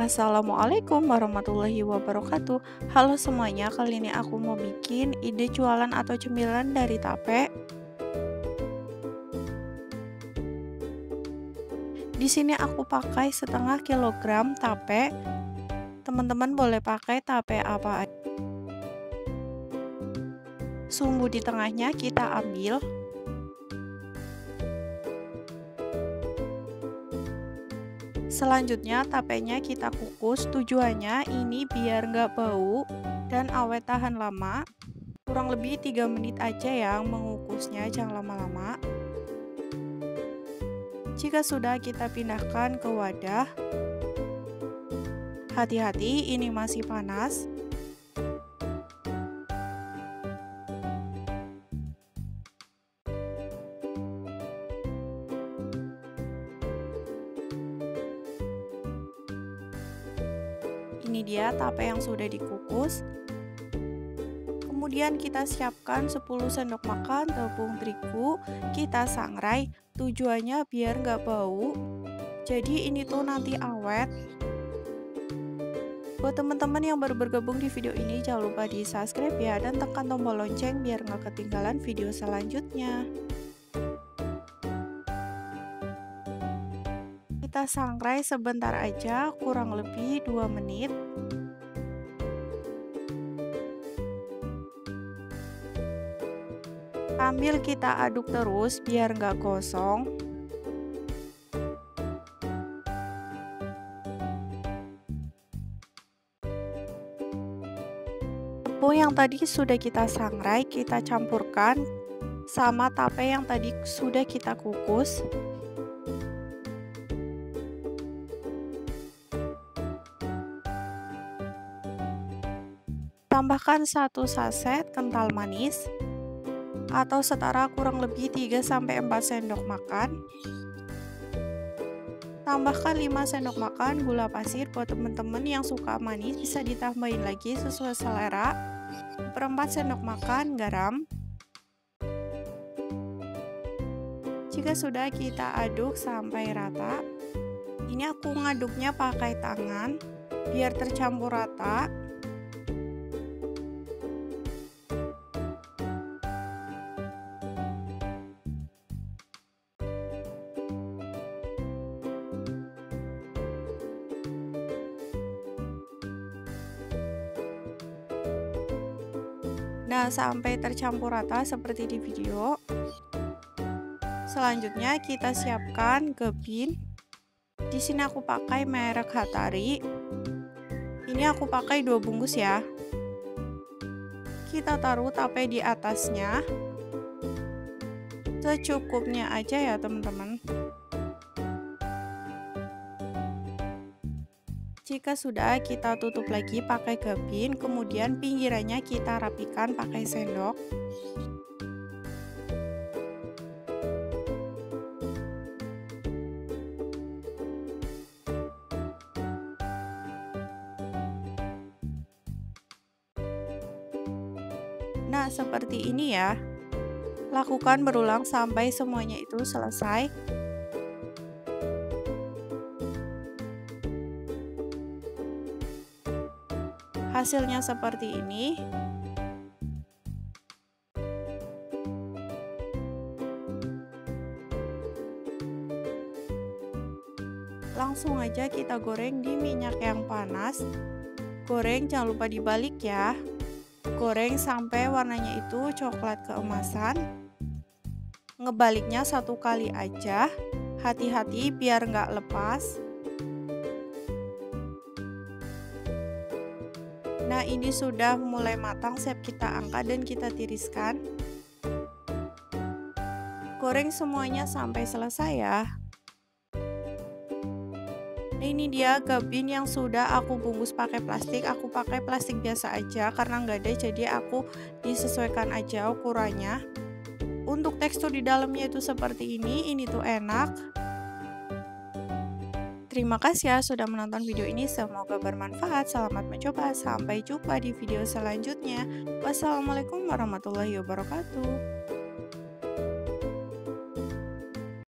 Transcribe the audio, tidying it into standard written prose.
Assalamualaikum warahmatullahi wabarakatuh. Halo semuanya, kali ini aku mau bikin ide jualan atau cemilan dari tape. Di sini aku pakai setengah kilogram tape. Teman-teman boleh pakai tape apa aja. Sumbu di tengahnya kita ambil. Selanjutnya tapenya kita kukus, tujuannya ini biar nggak bau dan awet tahan lama. Kurang lebih 3 menit aja ya mengukusnya, jangan lama-lama. Jika sudah, kita pindahkan ke wadah. Hati-hati, ini masih panas. Ini dia tape yang sudah dikukus. Kemudian kita siapkan 10 sendok makan tepung terigu, kita sangrai, tujuannya biar nggak bau. Jadi ini tuh nanti awet. Buat teman-teman yang baru bergabung di video ini, jangan lupa di subscribe ya, dan tekan tombol lonceng biar nggak ketinggalan video selanjutnya. Kita sangrai sebentar aja, kurang lebih 2 menit. Sambil kita aduk terus biar nggak gosong. Tepung yang tadi sudah kita sangrai, kita campurkan sama tape yang tadi sudah kita kukus. Tambahkan 1 saset kental manis atau setara kurang lebih 3-4 sendok makan. Tambahkan 5 sendok makan gula pasir. Buat teman-teman yang suka manis bisa ditambahin lagi sesuai selera. 4 sendok makan garam. Jika sudah, kita aduk sampai rata. Ini aku ngaduknya pakai tangan biar tercampur rata. Nah, sampai tercampur rata seperti di video. Selanjutnya kita siapkan gebin. Di sini aku pakai merek Hatari. Ini aku pakai 2 bungkus ya. Kita taruh tape di atasnya. Secukupnya aja ya, teman-teman. Jika sudah, kita tutup lagi pakai gebin, kemudian pinggirannya kita rapikan pakai sendok. Nah, seperti ini ya. Lakukan berulang sampai semuanya itu selesai. Hasilnya seperti ini. Langsung aja kita goreng di minyak yang panas. Goreng jangan lupa dibalik ya. Goreng sampai warnanya itu coklat keemasan. Ngebaliknya 1 kali aja. Hati-hati biar nggak lepas. Nah, ini sudah mulai matang, siap kita angkat dan kita tiriskan. Goreng semuanya sampai selesai ya. Nah, ini dia gebin yang sudah aku bungkus pakai plastik. Aku pakai plastik biasa aja karena nggak ada, jadi aku disesuaikan aja ukurannya. Untuk tekstur di dalamnya itu seperti ini tuh enak. Terima kasih ya sudah menonton video ini, semoga bermanfaat. Selamat mencoba, sampai jumpa di video selanjutnya. Wassalamualaikum warahmatullahi wabarakatuh.